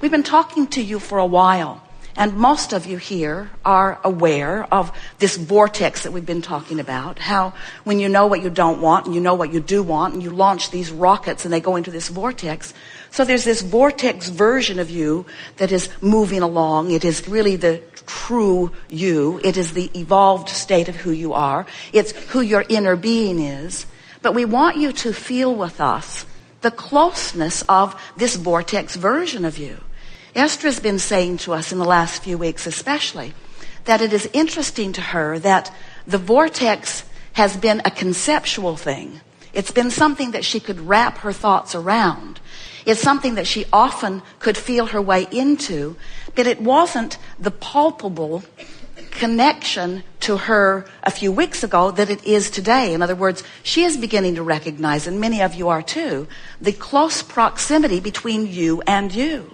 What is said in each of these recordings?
We've been talking to you for a while, and most of you here are aware of this vortex that we've been talking about, how when you know what you don't want and you know what you do want, and you launch these rockets and they go into this vortex. So there's this vortex version of you that is moving along. It is really the true you. It is the evolved state of who you are. It's who your inner being is. But we want you to feel with us the closeness of this vortex version of you. Esther has been saying to us in the last few weeks especially that it is interesting to her that the vortex has been a conceptual thing. It's been something that she could wrap her thoughts around. It's something that she often could feel her way into, but it wasn't the palpable connection to her a few weeks ago that it is today. In other words, she is beginning to recognize, and many of you are too, the close proximity between you and you.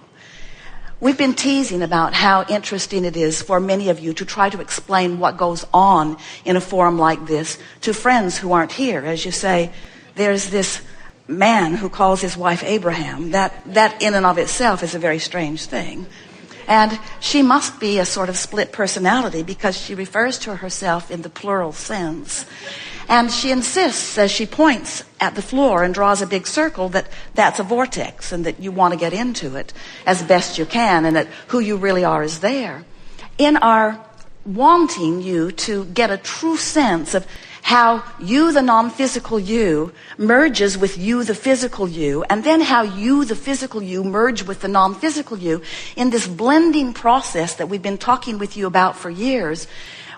We've been teasing about how interesting it is for many of you to try to explain what goes on in a forum like this to friends who aren't here. As you say, there's this man who calls his wife Abraham. That in and of itself is a very strange thing. And she must be a sort of split personality because she refers to herself in the plural sense. And she insists, as she points at the floor and draws a big circle, that that's a vortex and that you want to get into it as best you can and that who you really are is there. In our wanting you to get a true sense of how you, the non-physical you, merges with you, the physical you, and then how you, the physical you, merge with the non-physical you in this blending process that we've been talking with you about for years.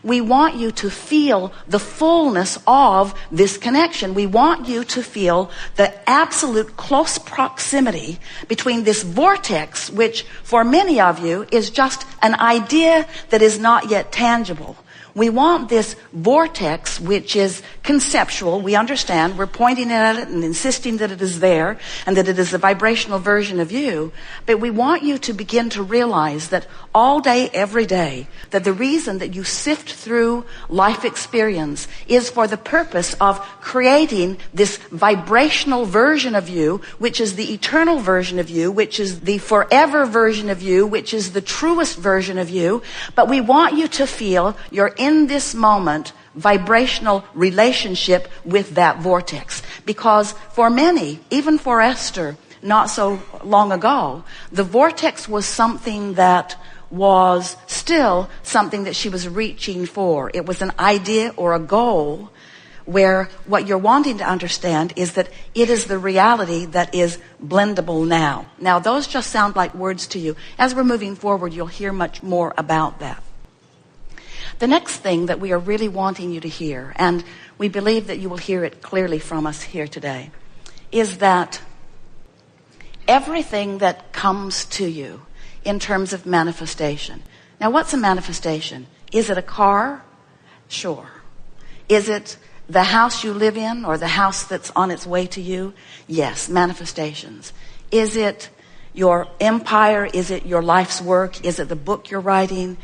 We want you to feel the fullness of this connection. We want you to feel the absolute close proximity between this vortex, which for many of you is just an idea that is not yet tangible. We want this vortex, which is conceptual. We understand. We're pointing at it and insisting that it is there and that it is a vibrational version of you. But we want you to begin to realize that all day, every day, that the reason that you sift through life experience is for the purpose of creating this vibrational version of you, which is the eternal version of you, which is the forever version of you, which is the truest version of you. But we want you to feel you're in this moment vibrational relationship with that vortex. Because for many, even for Esther, not so long ago, the vortex was something that was still something that she was reaching for. It was an idea or a goal where what you're wanting to understand is that it is the reality that is blendable now. Now, those just sound like words to you. As we're moving forward, you'll hear much more about that. The next thing that we are really wanting you to hear, and we believe that you will hear it clearly from us here today, is that everything that comes to you in terms of manifestation. Now, what's a manifestation? Is it a car? Sure. Is it the house you live in or the house that's on its way to you? Yes, manifestations. Is it your empire? Is it your life's work? Is it the book you're writing?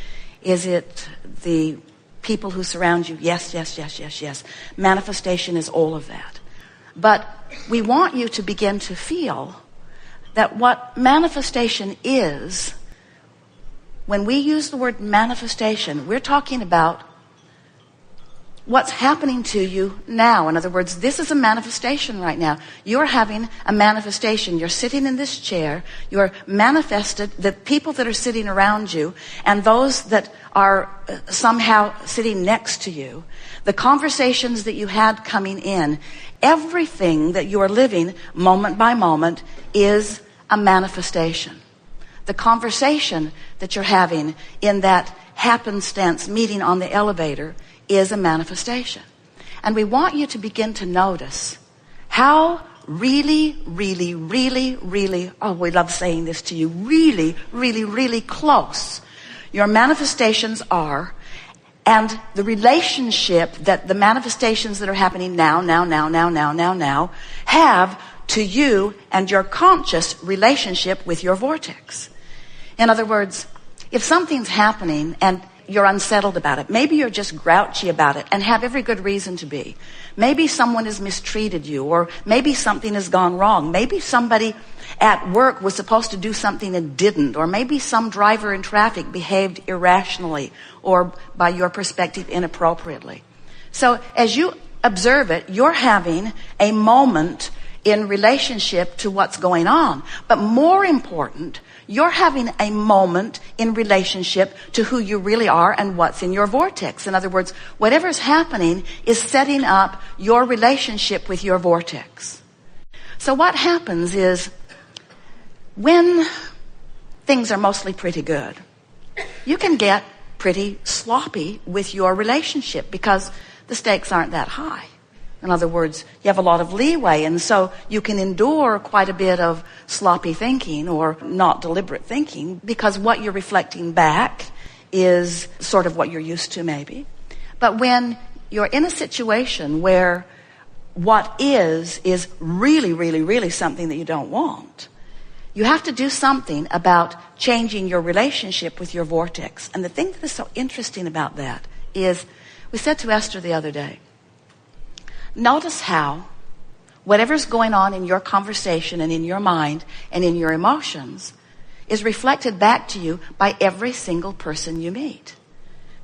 Is it the people who surround you? Yes, yes, yes, yes, yes. Manifestation is all of that. But we want you to begin to feel that what manifestation is, when we use the word manifestation, we're talking about what's happening to you now. In other words, this is a manifestation right now. You're having a manifestation. You're sitting in this chair. You're manifested, the people that are sitting around you and those that are somehow sitting next to you, the conversations that you had coming in, everything that you are living moment by moment is a manifestation. The conversation that you're having in that happenstance meeting on the elevator is a manifestation. And we want you to begin to notice how really, really, really, really, oh, we love saying this to you, really, really, really close your manifestations are, and the relationship that the manifestations that are happening now have to you and your conscious relationship with your vortex. In other words, if something's happening and you're unsettled about it. Maybe you're just grouchy about it and have every good reason to be. Maybe someone has mistreated you, or maybe something has gone wrong. Maybe somebody at work was supposed to do something and didn't, or maybe some driver in traffic behaved irrationally or, by your perspective, inappropriately. So as you observe it, you're having a moment in relationship to what's going on. But more important, you're having a moment in relationship to who you really are and what's in your vortex. In other words, whatever's happening is setting up your relationship with your vortex. So what happens is, when things are mostly pretty good, you can get pretty sloppy with your relationship because the stakes aren't that high. In other words, you have a lot of leeway, and so you can endure quite a bit of sloppy thinking or not deliberate thinking because what you're reflecting back is sort of what you're used to maybe. But when you're in a situation where what is really, really, really something that you don't want, you have to do something about changing your relationship with your vortex. And the thing that is so interesting about that is, we said to Esther the other day, notice how whatever's going on in your conversation and in your mind and in your emotions is reflected back to you by every single person you meet.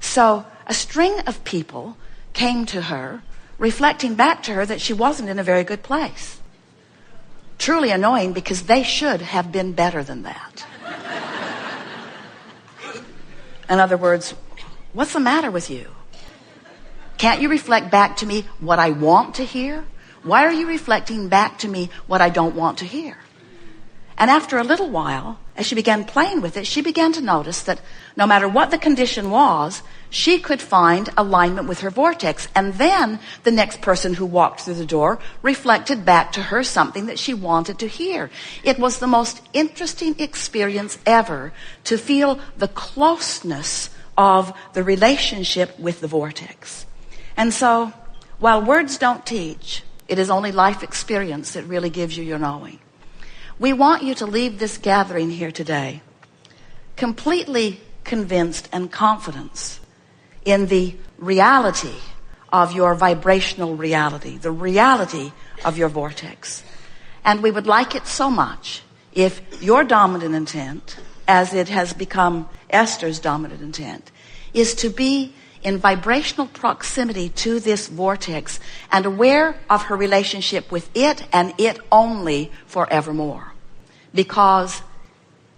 So a string of people came to her reflecting back to her that she wasn't in a very good place. Truly annoying, because they should have been better than that. In other words, what's the matter with you? Can't you reflect back to me what I want to hear? Why are you reflecting back to me what I don't want to hear? And after a little while, as she began playing with it, she began to notice that no matter what the condition was, she could find alignment with her vortex. And then the next person who walked through the door reflected back to her something that she wanted to hear. It was the most interesting experience ever to feel the closeness of the relationship with the vortex. And so, while words don't teach, it is only life experience that really gives you your knowing. We want you to leave this gathering here today completely convinced and confident in the reality of your vibrational reality, the reality of your vortex. And we would like it so much if your dominant intent, as it has become Esther's dominant intent, is to be in vibrational proximity to this vortex and aware of her relationship with it and it only forevermore. Because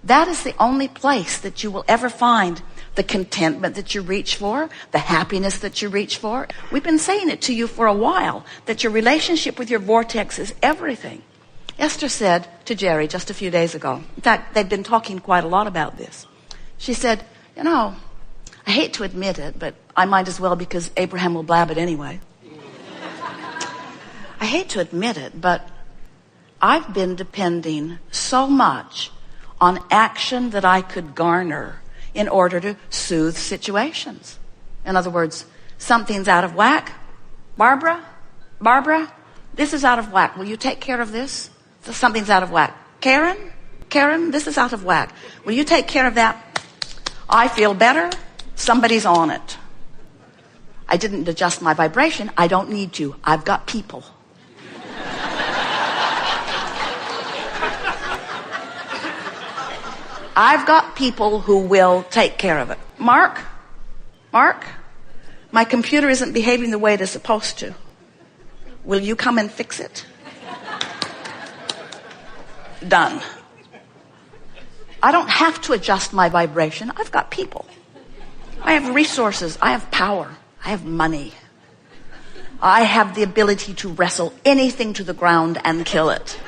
that is the only place that you will ever find the contentment that you reach for, the happiness that you reach for. We've been saying it to you for a while, that your relationship with your vortex is everything. Esther said to Jerry just a few days ago, in fact, they'd been talking quite a lot about this. She said, you know, I hate to admit it, but I might as well because Abraham will blab it anyway. I hate to admit it, but I've been depending so much on action that I could garner in order to soothe situations. In other words, something's out of whack. Barbara, this is out of whack. Will you take care of this? Something's out of whack. Karen, this is out of whack. Will you take care of that? I feel better. Somebody's on it. I didn't adjust my vibration. I don't need to. I've got people. I've got people who will take care of it. Mark, my computer isn't behaving the way it is supposed to. Will you come and fix it? Done. I don't have to adjust my vibration. I've got people. I have resources. I have power. I have money. I have the ability to wrestle anything to the ground and kill it.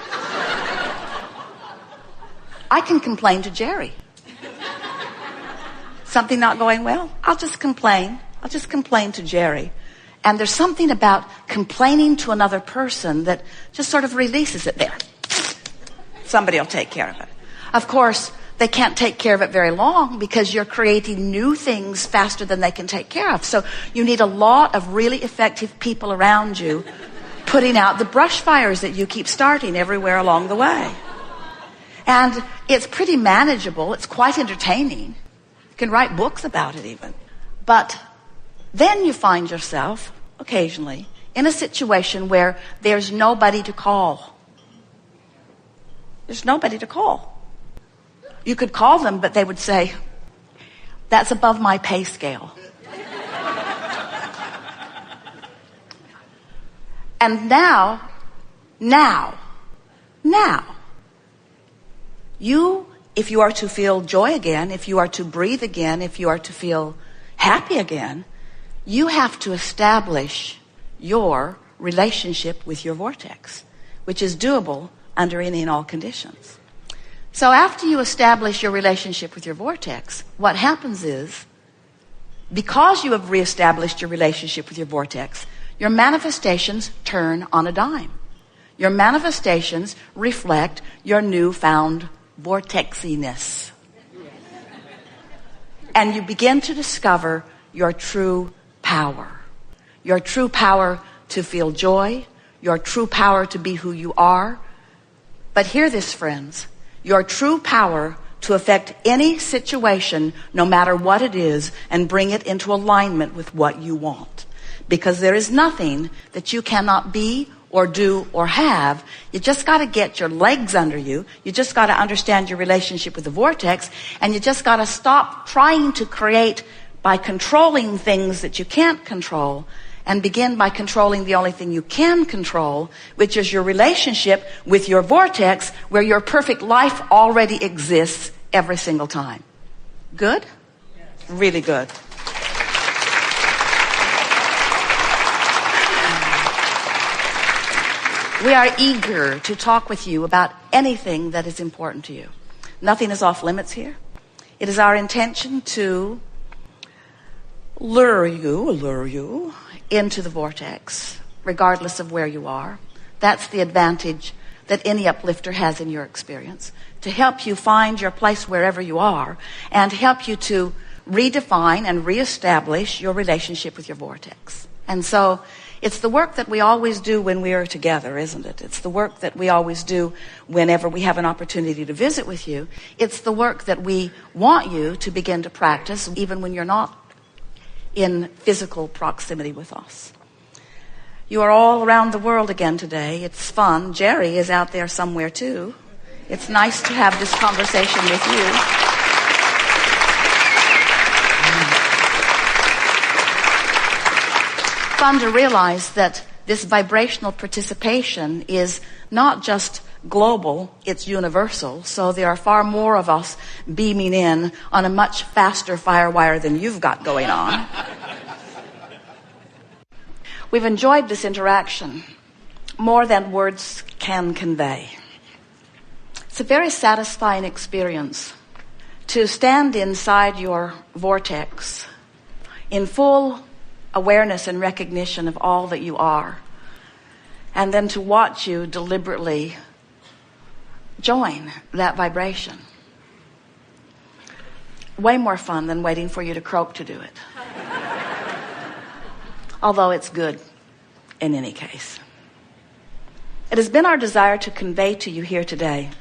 I can complain to Jerry. Something not going well? I'll just complain. I'll just complain to Jerry. And there's something about complaining to another person that just sort of releases it there. Somebody will take care of it. Of course, they can't take care of it very long because you're creating new things faster than they can take care of. So you need a lot of really effective people around you putting out the brush fires that you keep starting everywhere along the way. And it's pretty manageable. It's quite entertaining. You can write books about it even. But then you find yourself, occasionally, in a situation where there's nobody to call. There's nobody to call. You could call them, but they would say, that's above my pay scale. And now, you, if you are to feel joy again, if you are to breathe again, if you are to feel happy again, you have to establish your relationship with your vortex, which is doable under any and all conditions. So after you establish your relationship with your vortex, what happens is, because you have reestablished your relationship with your vortex, your manifestations turn on a dime. Your manifestations reflect your newfound vortexiness. And you begin to discover your true power. Your true power to feel joy. Your true power to be who you are. But hear this, friends. Your true power to affect any situation, no matter what it is, and bring it into alignment with what you want. Because there is nothing that you cannot be or do or have. You just got to get your legs under you. You just got to understand your relationship with the vortex. And you just got to stop trying to create by controlling things that you can't control, and begin by controlling the only thing you can control, which is your relationship with your vortex, where your perfect life already exists every single time. Good? Yes. Really good. We are eager to talk with you about anything that is important to you. Nothing is off limits here. It is our intention to lure you into the vortex, regardless of where you are. That's the advantage that any uplifter has in your experience, to help you find your place wherever you are and help you to redefine and reestablish your relationship with your vortex. And so it's the work that we always do when we are together, isn't it? It's the work that we always do whenever we have an opportunity to visit with you. It's the work that we want you to begin to practice even when you're not in physical proximity with us. You are all around the world again today. It's fun. Jerry is out there somewhere too. It's nice to have this conversation with you. Fun to realize that this vibrational participation is not just global, it's universal. So there are far more of us beaming in on a much faster firewire than you've got going on. We've enjoyed this interaction more than words can convey. It's a very satisfying experience to stand inside your vortex in full awareness and recognition of all that you are, and then to watch you deliberately join that vibration. Way more fun than waiting for you to croak to do it. Although it's good in any case. It has been our desire to convey to you here today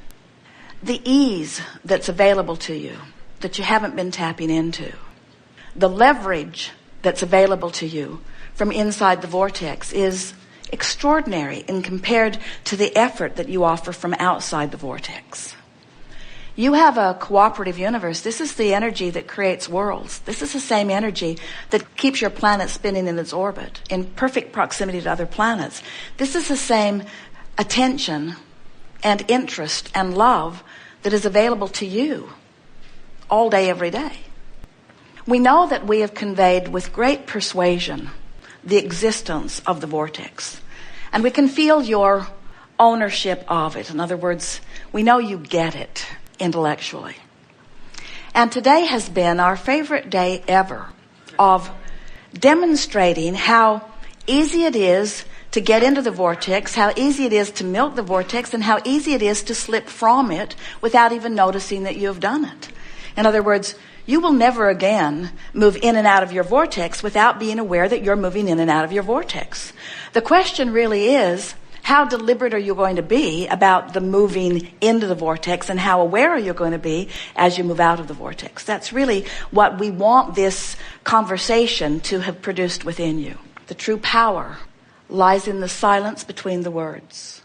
the ease that's available to you that you haven't been tapping into. The leverage that's available to you from inside the vortex is extraordinary in compared to the effort that you offer from outside the vortex. You have a cooperative universe. This is the energy that creates worlds. This is the same energy that keeps your planet spinning in its orbit in perfect proximity to other planets. This is the same attention and interest and love that is available to you all day, every day. We know that we have conveyed with great persuasion the existence of the vortex. And we can feel your ownership of it. In other words, we know you get it intellectually. And today has been our favorite day ever of demonstrating how easy it is to get into the vortex, how easy it is to milk the vortex, and how easy it is to slip from it without even noticing that you have done it. In other words, you will never again move in and out of your vortex without being aware that you're moving in and out of your vortex. The question really is, How deliberate are you going to be about the moving into the vortex, and how aware are you going to be as you move out of the vortex? That's really what we want this conversation to have produced within you. The true power lies in the silence between the words.